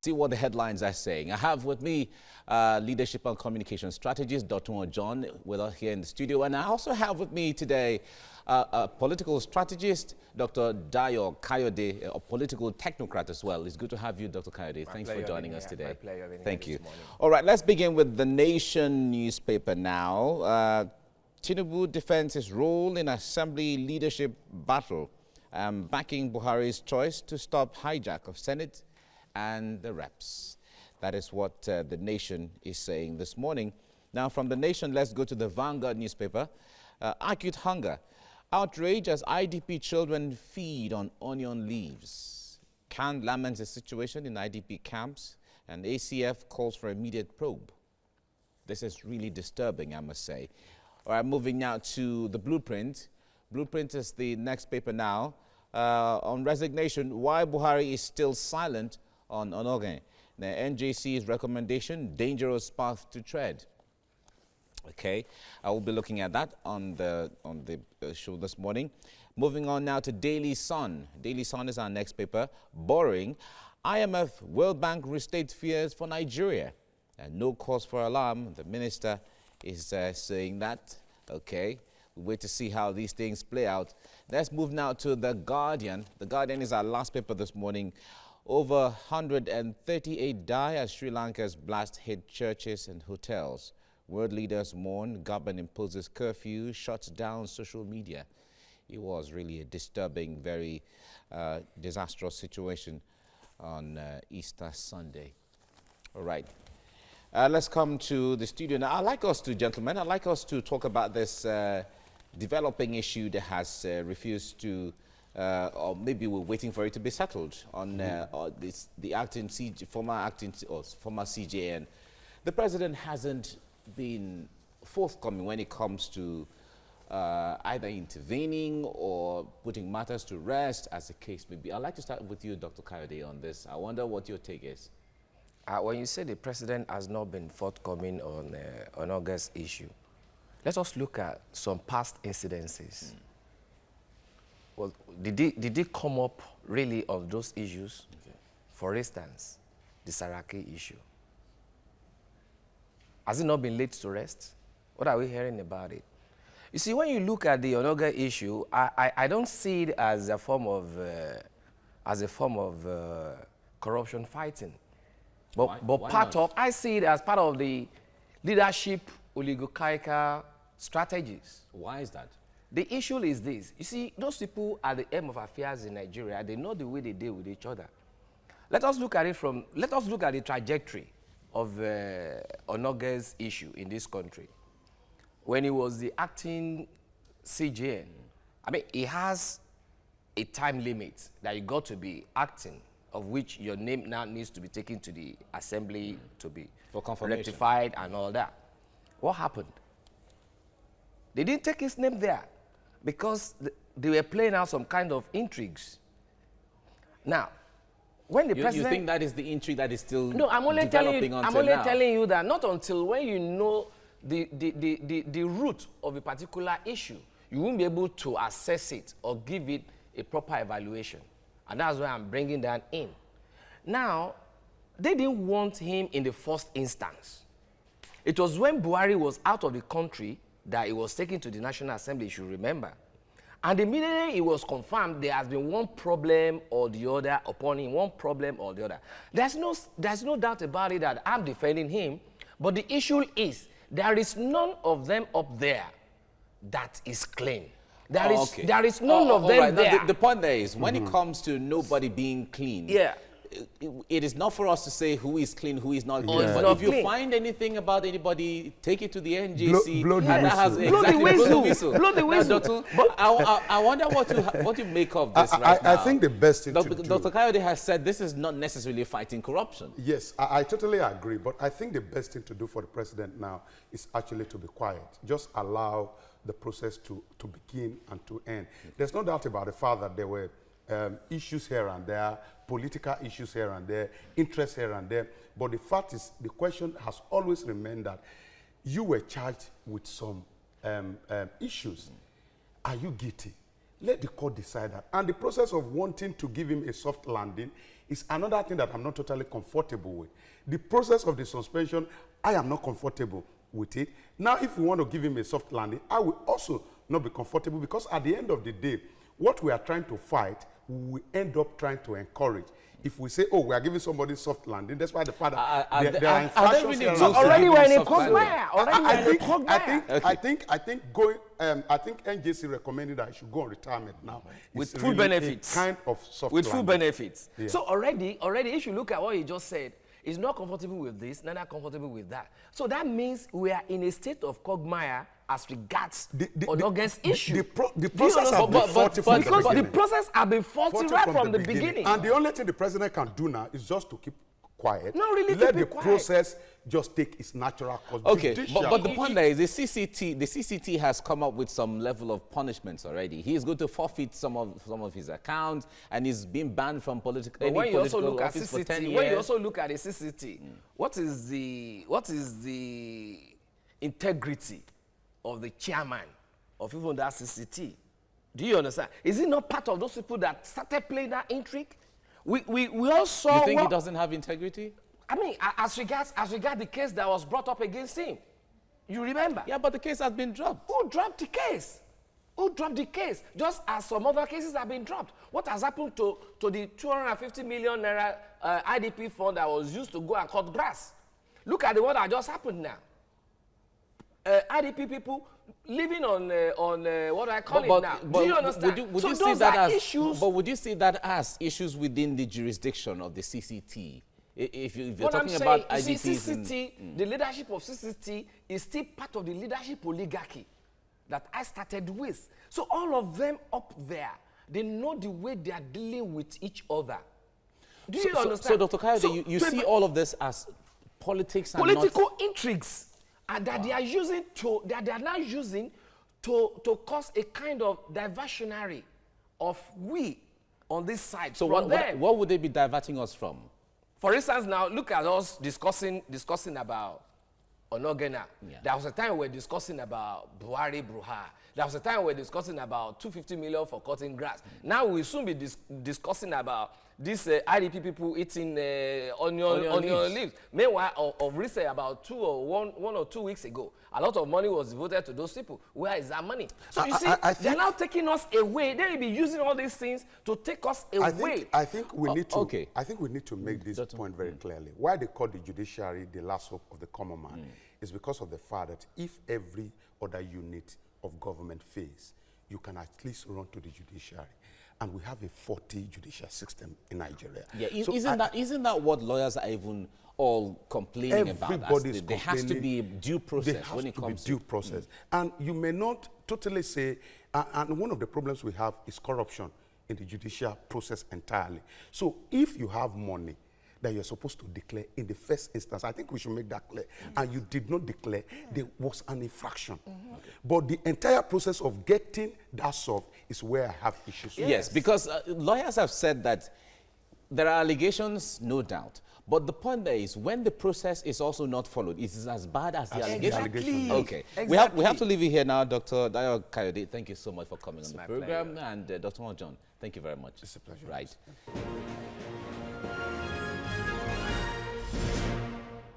See what the headlines are saying. I have with me leadership and communication strategist Dotun Ojon with us here in the studio, and I also have with me today a political strategist, Dr. Dayo Kayode, a political technocrat as well. It's good to have you, Dr. Kayode. Thanks for joining us today. My pleasure. Thank you. All right, let's begin with the Nation newspaper now. Tinubu defends his role in assembly leadership battle, backing Buhari's choice to stop hijack of Senate and the reps. That is what the Nation is saying this morning. Now, from the Nation, let's go to the Vanguard newspaper. Acute hunger. Outrage as IDP children feed on onion leaves. Khan laments the situation in IDP camps, and ACF calls for immediate probe. This is really disturbing, I must say. All right, moving now to the Blueprint. Blueprint is the next paper now. On resignation, why Buhari is still silent on Ojon. The NJC's recommendation, dangerous path to tread. Okay, I will be looking at that on the show this morning. Moving on now to Daily Sun. Daily Sun is our next paper. Boring. IMF World Bank restate fears for Nigeria. And no cause for alarm. The minister is saying that. Okay, we'll wait to see how these things play out. Let's move now to The Guardian. The Guardian is our last paper this morning. Over 138 die as Sri Lanka's blast hit churches and hotels. World leaders mourn, government imposes curfew, shuts down social media. It was really a disturbing, very disastrous situation on Easter Sunday. All right. Let's come to the studio now. I'd like us to talk about this developing issue that has refused to or maybe we're waiting for it to be settled on the former CJN. The president hasn't been forthcoming when it comes to either intervening or putting matters to rest, as the case may be. I'd like to start with you, Dr. Kayode, on this. I wonder what your take is. When you say the president has not been forthcoming on August issue, let us look at some past incidences. Well, did they come up really on those issues? Okay. For instance, the Saraki issue. Has it not been laid to rest? What are we hearing about it? You see, when you look at the Onoga issue, I don't see it as a form of corruption fighting. But I see it as part of the leadership oligarchical strategies. Why is that? The issue is this. You see, those people at the end of affairs in Nigeria, they know the way they deal with each other. Let us look at the trajectory of Onoge's issue in this country. When he was the acting CJN, I mean, he has a time limit that you got to be acting, of which your name now needs to be taken to the assembly to be for confirmation, rectified and all that. What happened? They didn't take his name there because they were playing out some kind of intrigues. Now, when the president... You think that is the intrigue that is still no, I'm only developing until now? telling you that not until when you know the root of a particular issue, you won't be able to assess it or give it a proper evaluation. And that's why I'm bringing that in. Now, they didn't want him in the first instance. It was when Buhari was out of the country that he was taken to the National Assembly, you should remember. And immediately it was confirmed there has been one problem or the other upon him, one problem or the other. There's no doubt about it that I'm defending him, but the issue is there is none of them up there that is clean. There is none of them there. The point there is, when it comes to nobody being clean, it is not for us to say who is clean, who is not clean. But if you find anything about anybody, take it to the NJC. Blow the whistle. Blow the whistle. But I wonder what you make of this right now. I think the best thing to do... Dr. Kayode has said this is not necessarily fighting corruption. Yes, I totally agree. But I think the best thing to do for the president now is actually to be quiet. Just allow the process to begin and to end. There's no doubt about the fact that there were issues here and there, political issues here and there, interests here and there. But the fact is, the question has always remained that you were charged with some issues. Are you guilty? Let the court decide that. And the process of wanting to give him a soft landing is another thing that I'm not totally comfortable with. The process of the suspension, I am not comfortable with it. Now, if we want to give him a soft landing, I will also not be comfortable, because at the end of the day, what we are trying to fight, we end up trying to encourage. If we say, oh, we are giving somebody soft landing, that's why the father, there are infractions here. Already we're in a quagmire. I think NJC recommended that I should go on retirement now. With It's full really benefits. a kind of soft With full landing. benefits. Yeah. So already, if you look at what he just said, he's not comfortable with this, neither comfortable with that. So that means we are in a state of quagmire as regards Odogen's issue. The process has been faulty from the because the beginning. process has been faulty right from the beginning. And the only thing the president can do now is just to keep quiet. No, really, let keep the it quiet. process just take its natural course. Okay, Judicial. but the point there is the CCT has come up with some level of punishments already. He is going to forfeit some of his accounts, and he's been banned from political But when you also look at office for 10 CCT, years. when you also look at the CCT, what is the integrity of the chairman of even that CCT? Do you understand? Is he not part of those people that started playing that intrigue? We all saw. You think he doesn't have integrity? I mean, as regards the case that was brought up against him, you remember? Yeah, but the case has been dropped. Who dropped the case? Who dropped the case? Just as some other cases have been dropped. What has happened to the 250 million naira IDP fund that was used to go and cut grass? Look at the one that just happened now. IDP people living on what do I call it now? Do you understand? Would so you those see that are as issues. But would you see that as issues within the jurisdiction of the CCT? If you're What I'm talking saying, about you see, IDPs, CCT, the leadership of CCT is still part of the leadership oligarchy that I started with. So all of them up there, they know the way they are dealing with each other. Do you understand? So Dr. Kayode, you see all of this as politics and political intrigues, and that they are using they are now using to cause a kind of diversionary of we on this side. So from what would they be diverting us from? For instance, now look at us discussing about Onogena. Yeah. There was a time we were discussing about Buhari Bruha. There was a time we were discussing about 250 million for cutting grass. Now we'll soon be discussing about these IDP people eating onion leaves. Meanwhile, of recent, about 1 or 2 weeks ago, a lot of money was devoted to those people. Where is that money? So you see, they're now taking us away. They will be using all these things to take us away. I think we need to. Okay. I think we need to make this point very clearly. Why they call the judiciary the last hope of the common man is because of the fact that if every other unit of government fails, you can at least run to the judiciary. And we have a 40 judicial system in Nigeria. Yeah, so isn't that what lawyers are even all complaining about? Everybody's There has to be due process when it comes to due process. And you may not totally say, and one of the problems we have is corruption in the judicial process entirely. So if you have money that you're supposed to declare in the first instance, I think we should make that clear, and you did not declare, there was an infraction. But the entire process of getting that solved is where I have issues with. Yes, because lawyers have said that there are allegations, no doubt. But the point there is, when the process is also not followed, it is as bad as the allegation. Exactly. Okay. Exactly. We have to leave it here now, Dr. Dayo Kayode. Thank you so much for coming on the my program. And Dr. Ojon, thank you very much. It's a pleasure. Right.